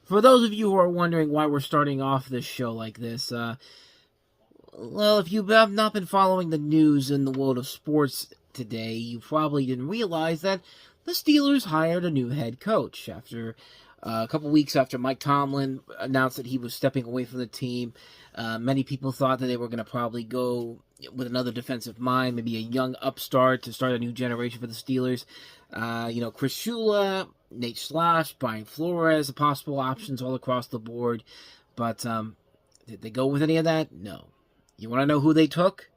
For those of you who are wondering why we're starting off this show like this, well, if you have not been following the news in the world of sports today, you probably didn't realize that the Steelers hired a new head coach after a couple weeks after Mike Tomlin announced that he was stepping away from the team. Many people thought that they were going to probably go with another defensive mind, maybe a young upstart to start a new generation for the Steelers. Chris Shula, Nate Slash, Brian Flores, the possible options all across the board. But did they go with any of that? No. You want to know who they took?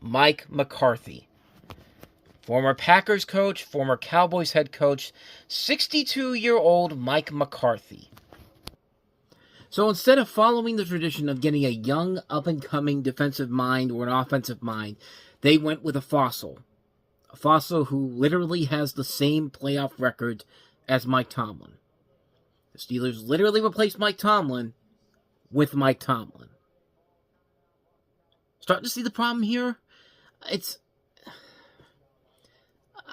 Mike McCarthy. Former Packers coach, former Cowboys head coach, 62-year-old Mike McCarthy. So instead of following the tradition of getting a young, up-and-coming defensive mind or an offensive mind, they went with a fossil. A fossil who literally has the same playoff record as Mike Tomlin. The Steelers literally replaced Mike Tomlin with Mike Tomlin. Starting to see the problem here?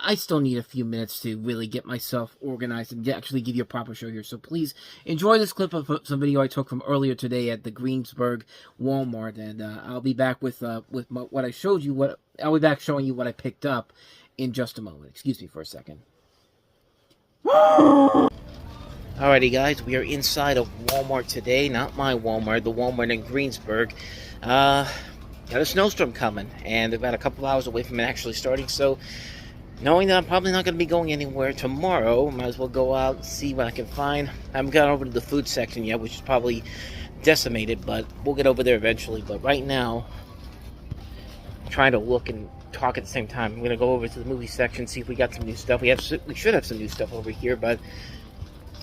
I still need a few minutes to really get myself organized and actually give you a proper show here. So please enjoy this clip of some video I took from earlier today at the Greensburg Walmart, and I'll be back with what I showed you. I'll be back showing you what I picked up in just a moment. Excuse me for a second. Alrighty, guys, we are inside of Walmart today. Not my Walmart, the Walmart in Greensburg. Got a snowstorm coming, and about a couple hours away from it actually starting, so knowing that I'm probably not going to be going anywhere tomorrow, might as well go out and see what I can find. I haven't gotten over to the food section yet, which is probably decimated, but we'll get over there eventually. But right now, I'm trying to look and talk at the same time. I'm going to go over to the movie section, see if we got some new stuff. We should have some new stuff over here, but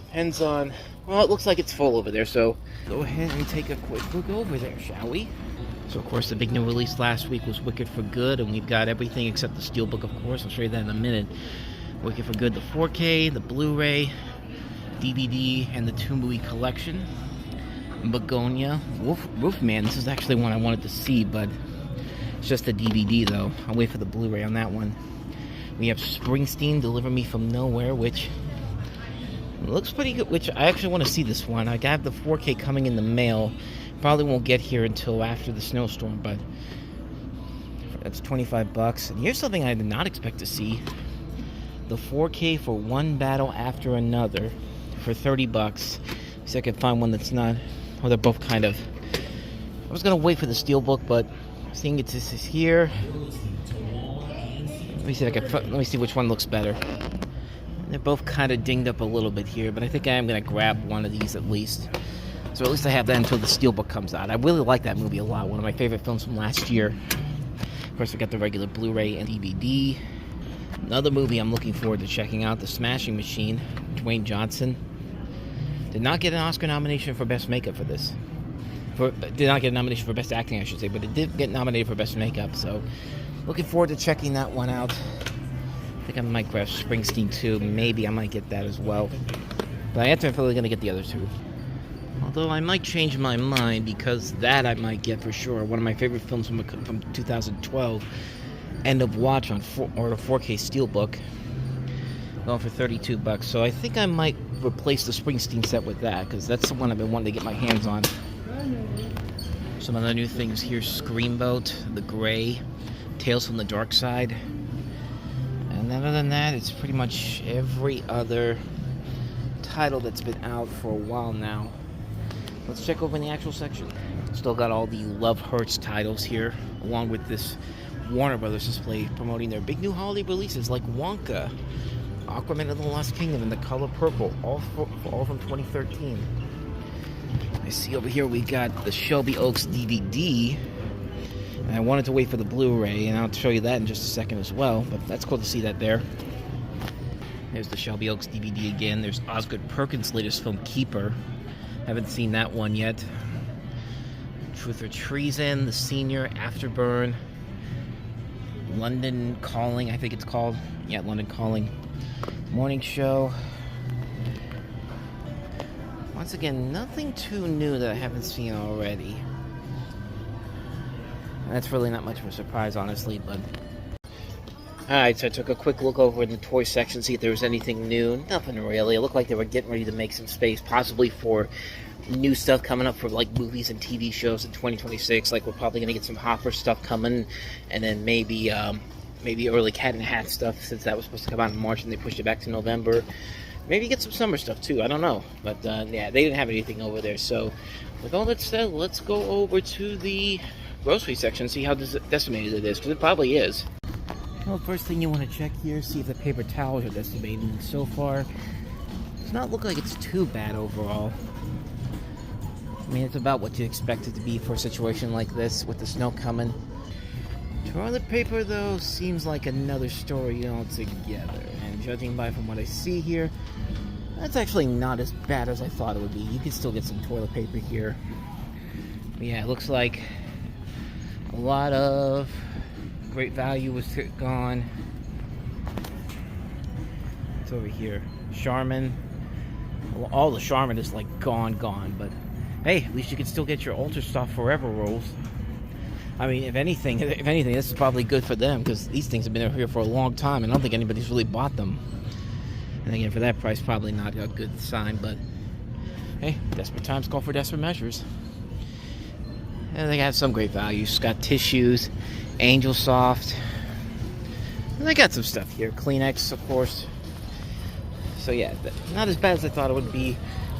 depends on... Well, it looks like it's full over there, so go ahead and take a quick look over there, shall we? So, of course, the big new release last week was Wicked for Good, and we've got everything except the Steelbook, of course. I'll show you that in a minute. Wicked for Good, the 4K, the Blu-ray, DVD, and the 2-movie collection. Begonia, Wolfman. This is actually one I wanted to see, but it's just the DVD, though. I'll wait for the Blu-ray on that one. We have Springsteen, Deliver Me From Nowhere, which looks pretty good, which I actually want to see this one. I got the 4K coming in the mail. Probably won't get here until after the snowstorm, but that's $25. And here's something I did not expect to see. The 4K for One Battle After Another for $30. See if I can find one that's not... Well, they're both kind of... I was going to wait for the Steelbook, but seeing this is here... Let me see which one looks better. They're both kind of dinged up a little bit here, but I think I am going to grab one of these at least. So at least I have that until the Steelbook comes out. I really like that movie a lot. One of my favorite films from last year. Of course, I got the regular Blu-ray and DVD. Another movie I'm looking forward to checking out, The Smashing Machine, Dwayne Johnson. Did not get an Oscar nomination for Best Makeup for this. Did not get a nomination for Best Acting, I should say, but it did get nominated for Best Makeup. So looking forward to checking that one out. I think I might grab Springsteen too. Maybe I might get that as well. But I am definitely going to get the other two. Although I might change my mind, because that I might get for sure. One of my favorite films from 2012, End of Watch on 4K Steelbook, going for $32. So I think I might replace the Springsteen set with that, because that's the one I've been wanting to get my hands on. Some other new things here: Screamboat, The Gray, Tales from the Dark Side. And other than that, it's pretty much every other title that's been out for a while now. Let's check over in the actual section. Still got all the Love Hurts titles here, along with this Warner Brothers display promoting their big new holiday releases like Wonka, Aquaman and the Lost Kingdom, and The Color Purple, all from 2013. I see over here we got the Shelby Oaks DVD, and I wanted to wait for the Blu-ray, and I'll show you that in just a second as well, but that's cool to see that there. There's the Shelby Oaks DVD again. There's Osgood Perkins' latest film, Keeper. Haven't seen that one yet. Truth or Treason, The Senior, Afterburn, London Calling, I think it's called. Yeah, London Calling. Morning Show. Once again, nothing too new that I haven't seen already. And that's really not much of a surprise, honestly, but Alright, so I took a quick look over in the toy section, see if there was anything new. Nothing really. It looked like they were getting ready to make some space, possibly for new stuff coming up for like movies and TV shows in 2026. Like we're probably gonna get some Hopper stuff coming, and then maybe early Cat in the Hat stuff, since that was supposed to come out in March and they pushed it back to November. Maybe get some summer stuff too. I don't know, but yeah, they didn't have anything over there. So with all that said, let's go over to the grocery section and see how decimated it is, because it probably is. Well, first thing you want to check here, see if the paper towels are decimated. And so far, does not look like it's too bad overall. I mean, it's about what you expect it to be for a situation like this with the snow coming. Toilet paper, though, seems like another story altogether. And judging from what I see here, that's actually not as bad as I thought it would be. You can still get some toilet paper here. But yeah, it looks like a lot of Great Value was gone. It's over here. Charmin. Well, all the Charmin is like gone. But hey, at least you can still get your Ultra Soft Forever rolls. I mean, if anything, this is probably good for them, because these things have been here for a long time, and I don't think anybody's really bought them. And again, for that price, probably not a good sign. But hey, desperate times call for desperate measures. And they have some Great Values. Got tissues, Angel Soft, and they got some stuff here. Kleenex, of course. So yeah, not as bad as I thought it would be.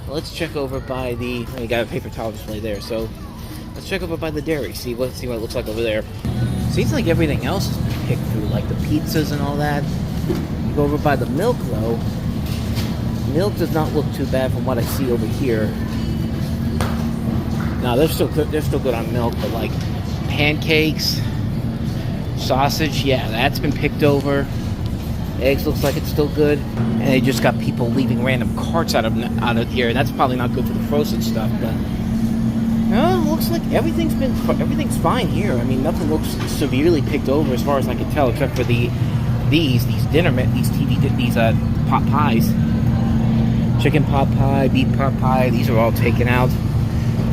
Let's check over by the. You got a paper towel display there, so let's check over by the dairy. See what it looks like over there. Seems like everything else has been picked through, like the pizzas and all that. You go over by the milk, though. Milk does not look too bad from what I see over here. No, they're still good on milk, but like pancakes, sausage, yeah, that's been picked over. Eggs looks like it's still good, and they just got people leaving random carts out of here. That's probably not good for the frozen stuff, but no, looks like everything's fine here. I mean, nothing looks severely picked over as far as I can tell, except for these pot pies, chicken pot pie, beef pot pie. These are all taken out.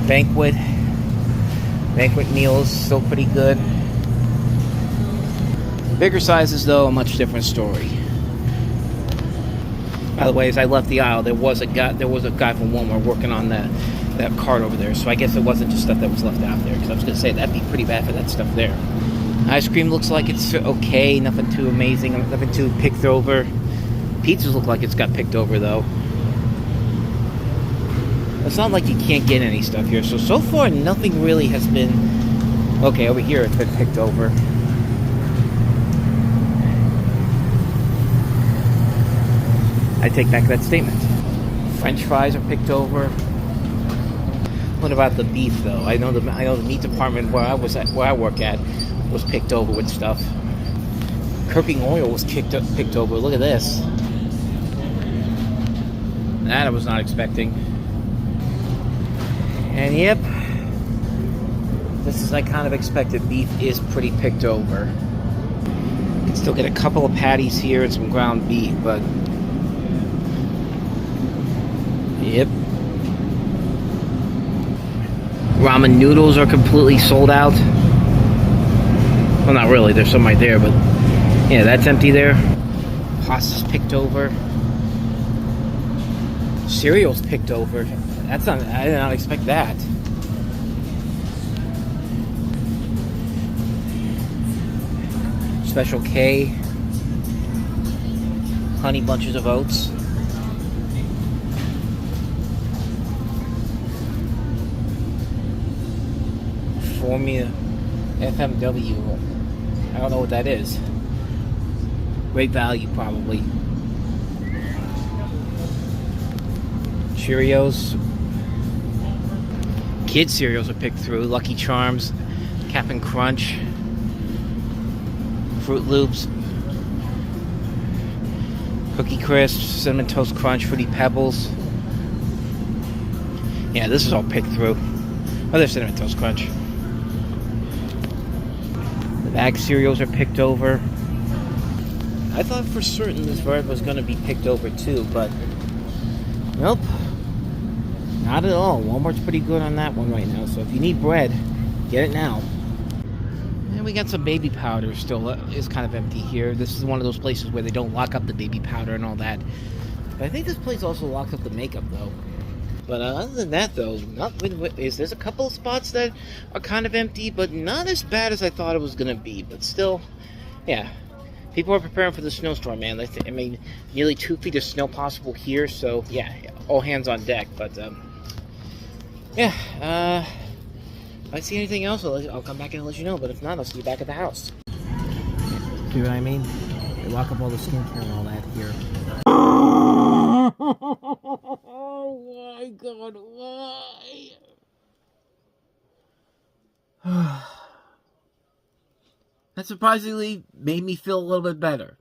Banquet meals still pretty good. Bigger sizes, though, a much different story. By the way, as I left the aisle, there was a guy from Walmart working on that cart over there. So I guess it wasn't just stuff that was left out there, because I was going to say that'd be pretty bad for that stuff there. Ice cream looks like it's okay, nothing too amazing, nothing too picked over. Pizzas look like it's got picked over, though. It's not like you can't get any stuff here. So far, nothing really has been. Okay, over here it's been picked over. I take back that statement. French fries are picked over. What about the beef, though? I know the meat department where I work at was picked over with stuff. Cooking oil was picked over. Look at this. That I was not expecting. And yep, just as I kind of expected, beef is pretty picked over. You can still get a couple of patties here and some ground beef, but yep. Ramen noodles are completely sold out. Well, not really, there's some right there, but yeah, that's empty there. Pasta's picked over. Cereal's picked over. I did not expect that. Special K. Honey Bunches of Oats. Formula FMW. I don't know what that is. Great Value, probably. Cheerios. Kids cereals are picked through. Lucky Charms, Cap'n Crunch, Fruit Loops, Cookie Crisps, Cinnamon Toast Crunch, Fruity Pebbles. Yeah, this is all picked through. Oh, there's Cinnamon Toast Crunch. The bag cereals are picked over. I thought for certain this bread was going to be picked over too, but nope. Not at all. Walmart's pretty good on that one right now. So if you need bread, get it now. And we got some baby powder still is kind of empty here. This is one of those places where they don't lock up the baby powder and all that. But I think this place also locks up the makeup, though. But other than that, though, there's a couple of spots that are kind of empty, but not as bad as I thought it was going to be. But still, yeah. People are preparing for the snowstorm, man. I mean, nearly 2 feet of snow possible here, so yeah, all hands on deck. But yeah, if I see anything else, I'll come back and let you know. But if not, I'll see you back at the house. See what I mean? They lock up all the skincare and all that here. Oh my God, why? That surprisingly made me feel a little bit better.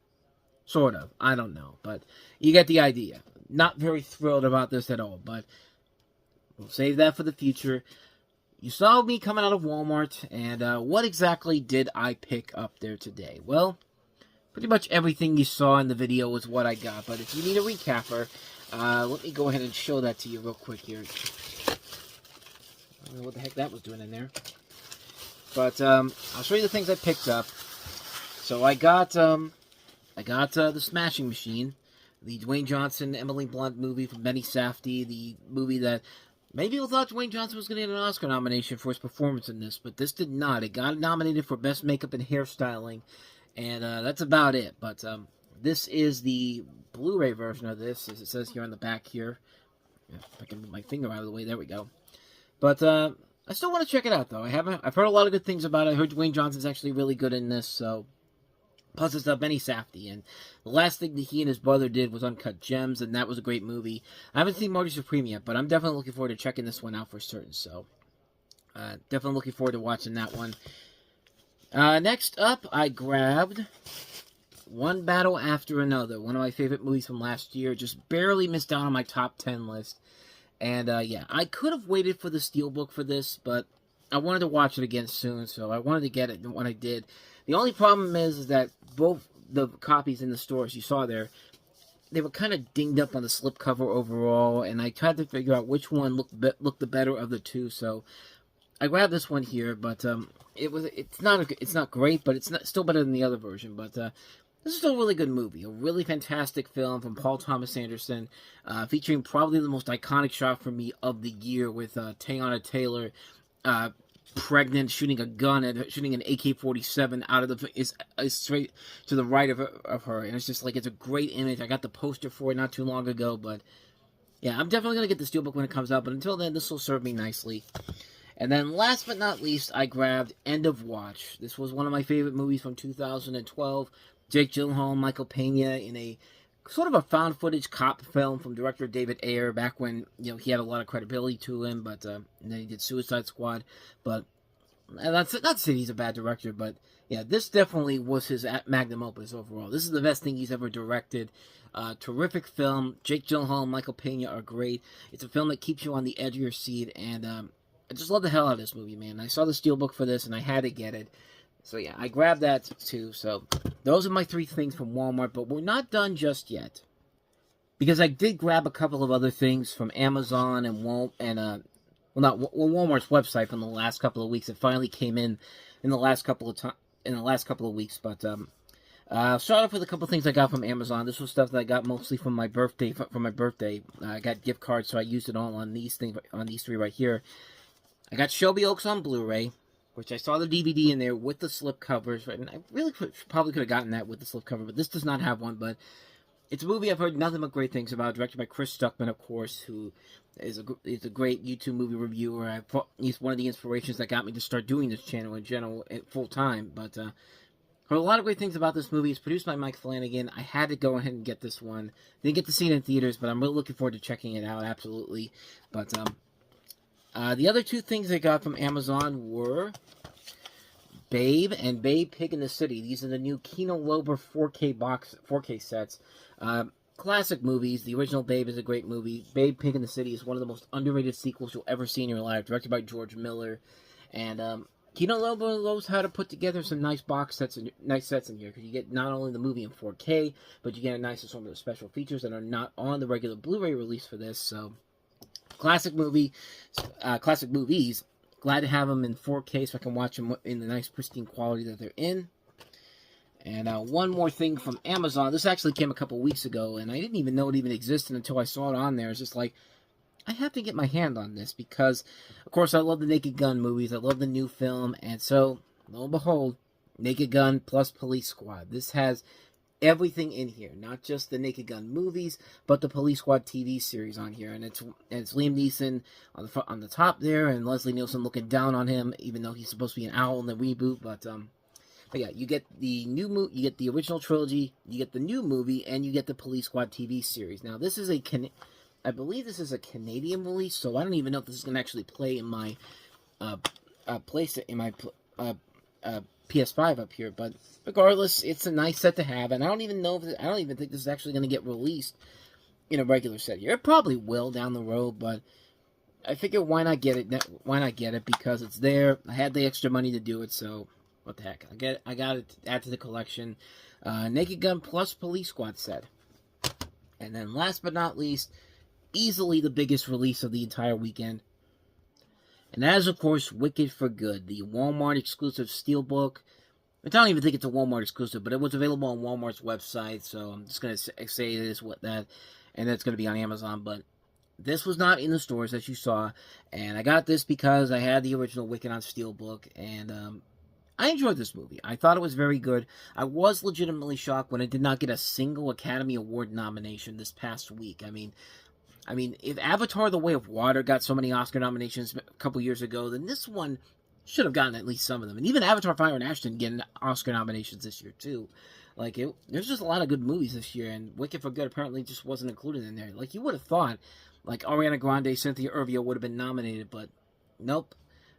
Sort of. I don't know. But you get the idea. Not very thrilled about this at all. But we'll save that for the future. You saw me coming out of Walmart. And what exactly did I pick up there today? Well, pretty much everything you saw in the video was what I got. But if you need a recapper, let me go ahead and show that to you real quick here. I don't know what the heck that was doing in there. But I'll show you the things I picked up. So I got the Smashing Machine, the Dwayne Johnson, Emily Blunt movie from Benny Safdie, the movie that many people thought Dwayne Johnson was going to get an Oscar nomination for his performance in this, but this did not. It got nominated for Best Makeup and Hairstyling, and that's about it. But this is the Blu-ray version of this, as it says here on the back here. If I can move my finger out of the way, there we go. But I still want to check it out, though. I've heard a lot of good things about it. I heard Dwayne Johnson's actually really good in this, so. Plus, it's Benny Safdie, and the last thing that he and his brother did was Uncut Gems, and that was a great movie. I haven't seen Marty Supreme yet, but I'm definitely looking forward to checking this one out for certain, so. Definitely looking forward to watching that one. Next up, I grabbed One Battle After Another, one of my favorite movies from last year. Just barely missed out on my top 10 list. And, yeah, I could have waited for the Steelbook for this, but I wanted to watch it again soon, so I wanted to get it when I did. The only problem is that both the copies in the stores you saw there, they were kind of dinged up on the slipcover overall, and I tried to figure out which one looked the better of the two, so I grabbed this one here, but it's not great, but it's still better than the other version, but this is still a really good movie, a really fantastic film from Paul Thomas Anderson, featuring probably the most iconic shot for me of the year with Teyana Taylor pregnant, shooting a gun and shooting an AK-47 out of is straight to the right of her, and it's just like, it's a great image. I got the poster for it not too long ago, but yeah, I'm definitely gonna get the Steelbook when it comes out, but until then, this will serve me nicely. And then, last but not least, I grabbed End of Watch. This was one of my favorite movies from 2012. Jake Gyllenhaal, Michael Pena in a sort of a found footage cop film from director David Ayer back when, you know, he had a lot of credibility to him, but and then he did Suicide Squad. But not to say he's a bad director, but yeah, this definitely was his magnum opus overall. This is the best thing he's ever directed. Terrific film. Jake Gyllenhaal and Michael Pena are great. It's a film that keeps you on the edge of your seat, and I just love the hell out of this movie, man. I saw the Steelbook for this, and I had to get it. So yeah, I grabbed that too. So those are my 3 things from Walmart, but we're not done just yet, because I did grab a couple of other things from Amazon and Walmart's website from the last couple of weeks. It finally came in the last couple of weeks. But I'll start off with a couple of things I got from Amazon. This was stuff that I got mostly from my birthday. I got gift cards, so I used it all on these 3 right here. I got Shelby Oaks on Blu-ray, which I saw the DVD in there with the slipcovers, right? And I really probably could have gotten that with the slipcover, but this does not have one. But it's a movie I've heard nothing but great things about, directed by Chris Stuckman, of course, who is a great YouTube movie reviewer. He's one of the inspirations that got me to start doing this channel in general, full time. But heard a lot of great things about this movie. It's produced by Mike Flanagan. I had to go ahead and get this one. Didn't get to see it in theaters, but I'm really looking forward to checking it out, absolutely. But the other 2 things I got from Amazon were Babe and Babe Pig in the City. These are the new Kino Lorber 4K sets. Classic movies. The original Babe is a great movie. Babe Pig in the City is one of the most underrated sequels you'll ever see in your life, directed by George Miller. And Kino Lorber knows how to put together some nice sets in here, because you get not only the movie in 4K, but you get a nice assortment of special features that are not on the regular Blu-ray release for this. So classic movies, glad to have them in 4K so I can watch them in the nice pristine quality that they're in. And one more thing from Amazon. This actually came a couple weeks ago, and I didn't even know it even existed until I saw it on there. It's just like, I have to get my hand on this because, of course, I love the Naked Gun movies. I love the new film. And so, lo and behold, Naked Gun plus Police Squad. This has everything in here. Not just the Naked Gun movies, but the Police Squad TV series on here. And it's Liam Neeson on the top there, and Leslie Nielsen looking down on him, even though he's supposed to be an owl in the reboot. But yeah, you get the new you get the original trilogy, you get the new movie, and you get the Police Squad TV series. Now, this is I believe this is a Canadian release, so I don't even know if this is going to actually play in my PS5 up here. But regardless, it's a nice set to have, and I don't even think this is actually going to get released in a regular set here. It probably will down the road, but I figure why not get it? Why not get it? Because it's there. I had the extra money to do it, so what the heck? I got it to add to the collection. Naked Gun plus Police Squad set, and then last but not least, easily the biggest release of the entire weekend. And that is, of course, Wicked for Good, the Walmart exclusive steelbook. I don't even think it's a Walmart exclusive, but it was available on Walmart's website, so I'm just going to say it is what that, and that's going to be on Amazon. But this was not in the stores, as you saw, and I got this because I had the original Wicked on steelbook, and I enjoyed this movie. I thought it was very good. I was legitimately shocked when it did not get a single Academy Award nomination this past week. I mean, if Avatar: The Way of Water got so many Oscar nominations a couple years ago, then this one should have gotten at least some of them. And even Avatar: Fire and Ash didn't get Oscar nominations this year, too. Like, there's just a lot of good movies this year, and Wicked for Good apparently just wasn't included in there. Like, you would have thought, like, Ariana Grande, Cynthia Erivo would have been nominated, but nope.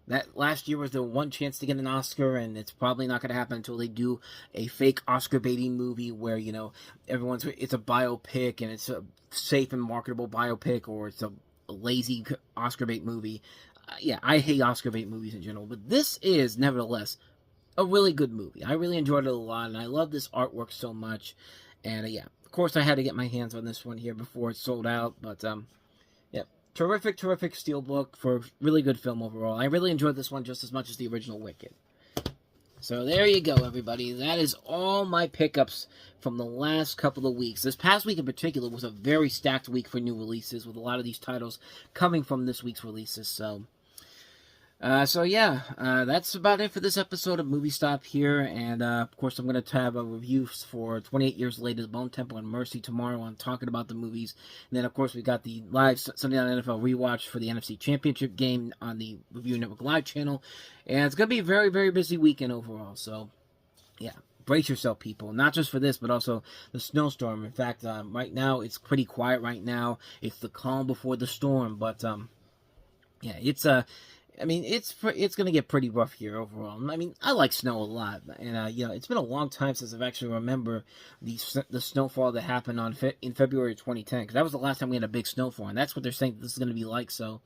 That last year was their one chance to get an Oscar, and it's probably not going to happen until they do a fake Oscar baiting movie where, you know, it's a biopic, and it's a safe and marketable biopic, or it's a lazy Oscar bait movie. Yeah, I hate Oscar bait movies in general, but this is, nevertheless, a really good movie. I really enjoyed it a lot, and I love this artwork so much. And, yeah, of course I had to get my hands on this one here before it sold out, but, yeah. Terrific steelbook for a really good film overall. I really enjoyed this one just as much as the original Wicked. So there you go, everybody. That is all my pickups from the last couple of weeks. This past week in particular was a very stacked week for new releases, with a lot of these titles coming from this week's releases. So yeah, that's about it for this episode of Movie Stop here. And of course, I'm going to have a review for 28 Years Later, Bone Temple and Mercy tomorrow on talking about the movies. And then, of course, we got the live Sunday Night NFL rewatch for the NFC Championship game on the Review Network Live channel. And it's going to be a very, very busy weekend overall. So, yeah. Brace yourself, people. Not just for this, but also the snowstorm. In fact, right now, it's pretty quiet right now. It's the calm before the storm. But, yeah, it's going to get pretty rough here overall. I mean, I like snow a lot, and you know, it's been a long time since I've actually remember the snowfall that happened in February of 2010, because that was the last time we had a big snowfall, and that's what they're saying this is going to be like. So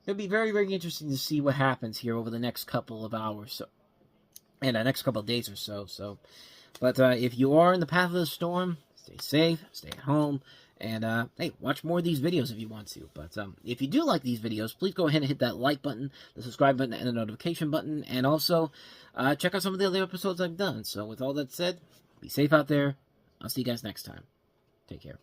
it'll be very, very interesting to see what happens here over the next couple of hours, and the next couple of days or so. But if you are in the path of the storm, stay safe, stay at home. And, hey, watch more of these videos if you want to. But, if you do like these videos, please go ahead and hit that like button, the subscribe button, and the notification button. And also, check out some of the other episodes I've done. So, with all that said, be safe out there. I'll see you guys next time. Take care.